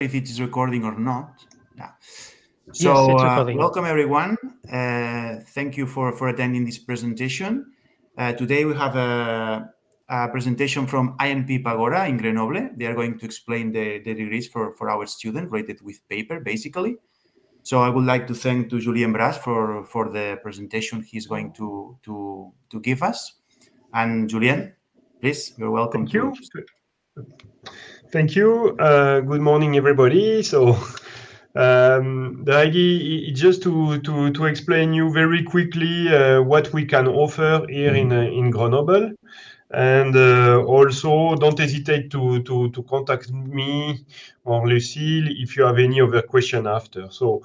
if it is recording or not. Yeah. Yes, it's recording. Welcome everyone. Thank you for attending this presentation. Today we have a presentation from INP-Pagora in Grenoble. They are going to explain the degrees for our students rated with paper, basically. So I would like to thank to Julien Bras for the presentation he's going to give us. And Julien, please, you're welcome. Thank you. Thank you. Good morning, everybody. So the idea is just to explain you very quickly what we can offer here in Grenoble. And also, don't hesitate to contact me or Lucille if you have any other question after. So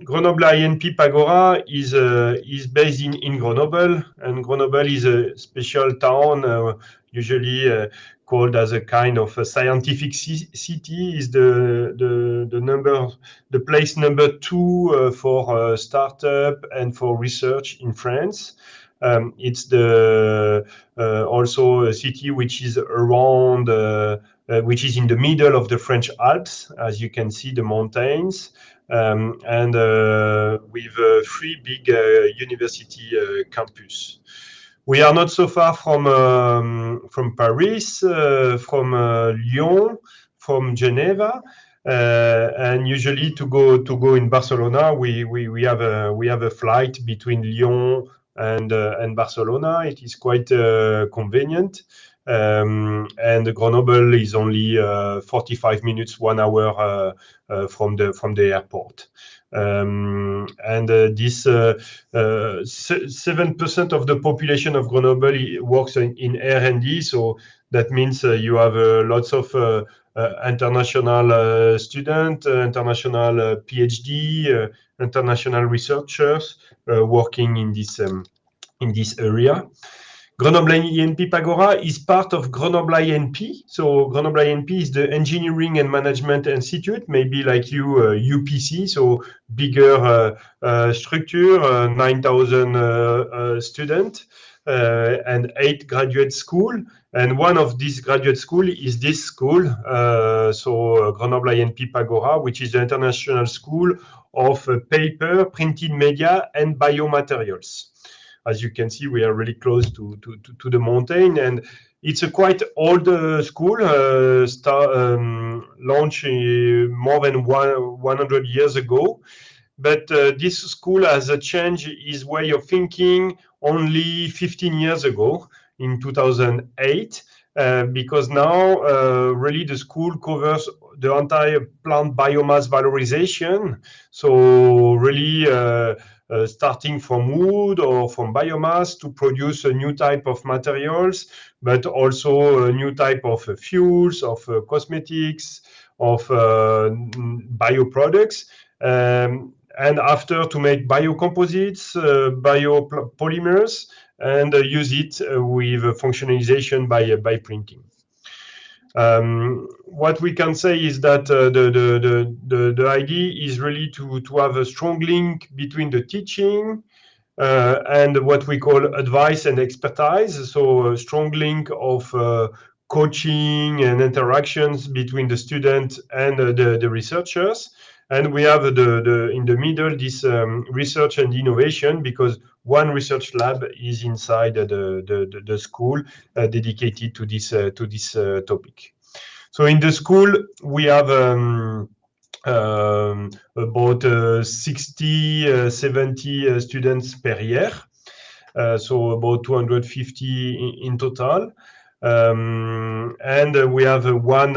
Grenoble INP-Pagora is based in Grenoble, and Grenoble is a special town, usually called as a kind of a scientific city. Is the place number 2 for startup and for research in France. It's the also a city which is around, which is in the middle of the French Alps, as you can see the mountains, and with 3 big university campus. We are not so far from Paris, from Lyon, from Geneva. And usually to go in Barcelona, we have a flight between Lyon and Barcelona. It is quite convenient, and Grenoble is only 45 minutes, 1 hour from the airport. And this 7% of the population of Grenoble works in R&D, so that means you have lots of international students, international PhD, international researchers working in this area. Grenoble INP-Pagora is part of Grenoble INP. So Grenoble INP is the Engineering and Management Institute, maybe like you, UPC, so bigger structure, 9,000 students and 8 graduate school. And one of these graduate school is this school, so Grenoble INP-Pagora, which is the international school of paper, printed media, and biomaterials. As you can see, we are really close to the mountain, and it's a quite old school, launched more than 100 years ago. But this school has changed its way of thinking only 15 years ago, in 2008, because now really the school covers the entire plant biomass valorization. So really starting from wood or from biomass to produce a new type of materials, but also a new type of fuels, of cosmetics, of bioproducts. And after to make biocomposites, biopolymers, and use it with functionalization by printing. What we can say is that the idea is really to have a strong link between the teaching and what we call advice and expertise. So a strong link of coaching and interactions between the student and the researchers. And we have in the middle this research and innovation, because one research lab is inside the school dedicated to this topic. So in the school we have about 60, 70 students per year, so about 250 in total. And we have one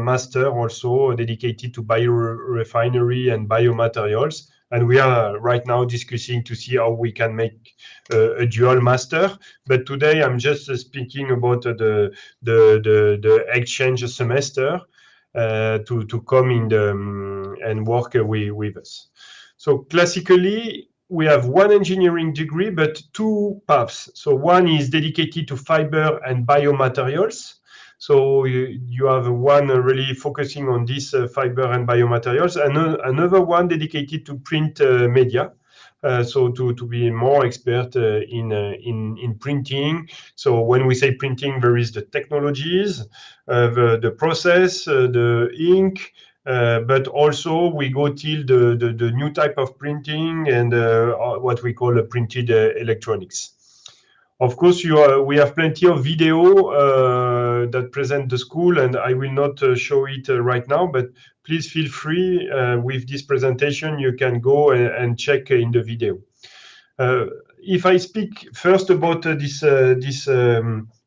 master also dedicated to biorefinery and biomaterials. And we are right now discussing to see how we can make a dual master. But today I'm just speaking about the exchange semester to come in and work with us. So classically, we have one engineering degree, but 2 paths. So one is dedicated to fiber and biomaterials. So you have one really focusing on this fiber and biomaterials, and another one dedicated to print media. so to be more expert in printing. So when we say printing, there is the technologies, the process, the ink, but also we go till the new type of printing and what we call printed electronics. Of course, we have plenty of video that present the school, and I will not show it right now, but please feel free with this presentation. You can go and check in the video. If I speak first about this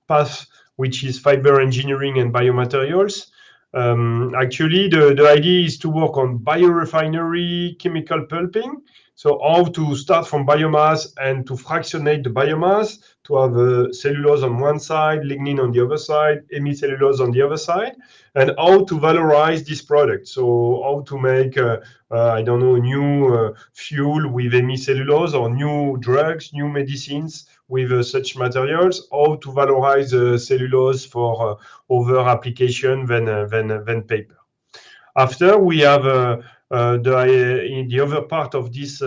path, which is fiber engineering and biomaterials, actually the idea is to work on biorefinery, chemical pulping. So how to start from biomass and to fractionate the biomass, to have cellulose on one side, lignin on the other side, hemicellulose on the other side, and how to valorize this product. So how to make, I don't know, new fuel with hemicellulose, or new drugs, new medicines with such materials, how to valorize cellulose for other application than paper. After, we have in the other part of this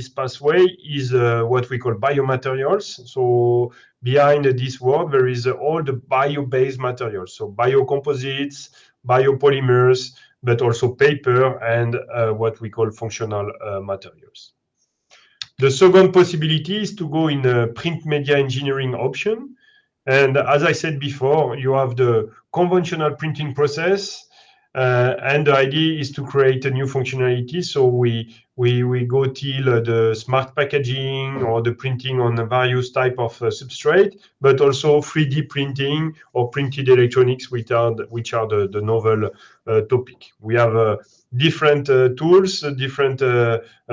pathway is what we call biomaterials. So behind this word, there is all the bio-based materials. So biocomposites, biopolymers, but also paper and what we call functional materials. The second possibility is to go in a print media engineering option. And as I said before, you have the conventional printing process, and the idea is to create a new functionality. So we go till the smart packaging or the printing on various type of substrate, but also 3D printing or printed electronics, which are the novel topic. We have different tools, different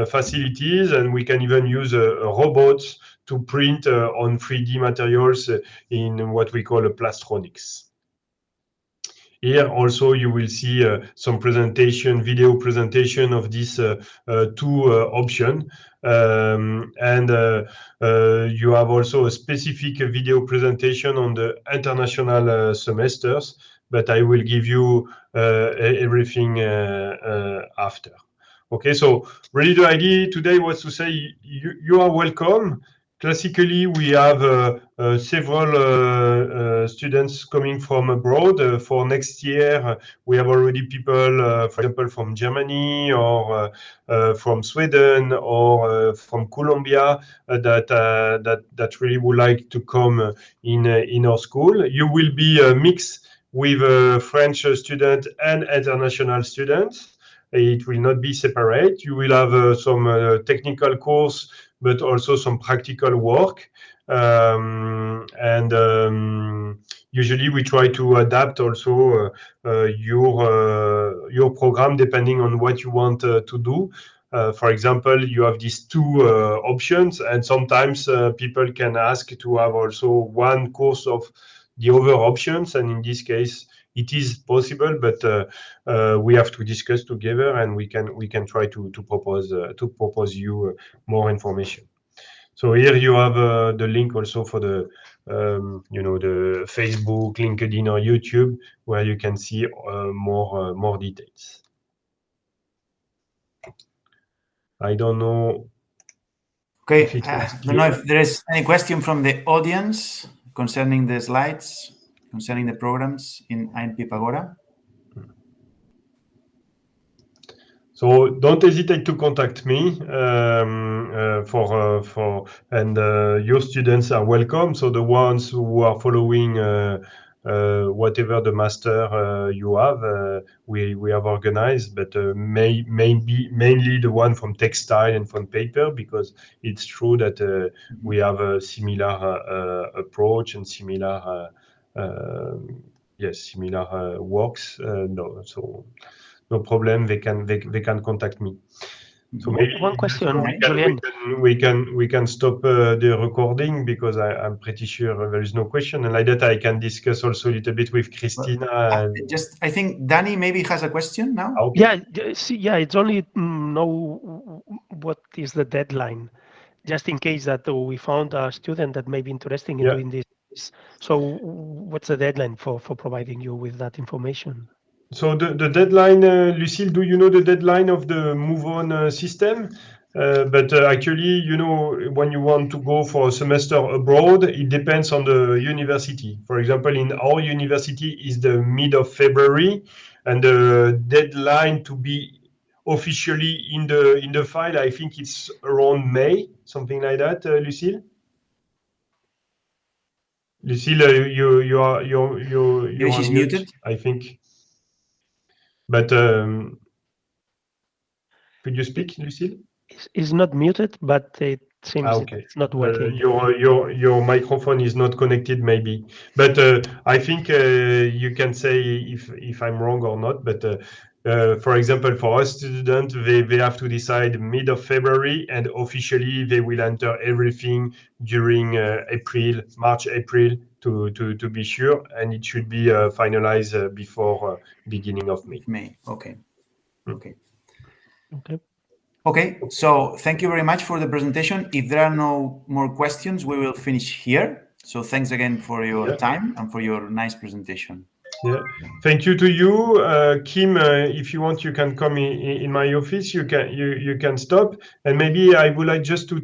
facilities, and we can even use robots to print on 3D materials in what we call a plastronics. Here also you will see some video presentation of these two options. And you have also a specific video presentation on the international semesters, but I will give you everything after. Okay, so really the idea today was to say you are welcome. Classically, we have several students coming from abroad. For next year, we have already people, for example, from Germany or from Sweden or from Colombia that really would like to come in our school. You will be a mix with French students and international students. It will not be separate. You will have some technical course, but also some practical work. Usually we try to adapt also your program depending on what you want to do. For example, you have these two options, and sometimes people can ask to have also one course of the other options, and in this case it is possible, but we have to discuss together, and we can try to propose you more information. So here you have the link also for the the Facebook, LinkedIn, or YouTube, where you can see more details. I don't know. Okay, I don't know if there is any question from the audience concerning the slides, concerning the programs in INP-Pagora. So don't hesitate to contact me and your students are welcome. So the ones who are following whatever the master you have, we have organized, but mainly the one from textile and from paper, because it's true that we have a similar approach and similar similar works. So no problem. They can contact me. So maybe one question, Julien. We can stop the recording, because I'm pretty sure there is no question, and like that I can discuss also a little bit with Christina. I think Danny maybe has a question now. Okay. Yeah. It's only know what is the deadline, just in case that we found a student that may be interested in doing this. So what's the deadline for providing you with that information? So the deadline, Lucille, do you know the deadline of the move-on system? But actually, when you want to go for a semester abroad, it depends on the university. For example, in our university is the mid of February, and the deadline to be officially in the file, I think it's around May, something like that. Lucille? Lucille, you are Maybe she's mute, muted. I think. But could you speak, Lucille? It's not muted, but it seems Okay. it's not working. Your microphone is not connected, maybe. But I think you can say if I'm wrong or not. But for example, for us students, they have to decide mid of February, and officially they will enter everything during March, April, to be sure, and it should be finalized before beginning of May. May. Okay. Okay. Okay. Okay, so thank you very much for the presentation. If there are no more questions, we will finish here. So thanks again for your time and for your nice presentation. Yeah, thank you to you, Kim. If you want, you can come in my office. You can stop, and maybe I would like just to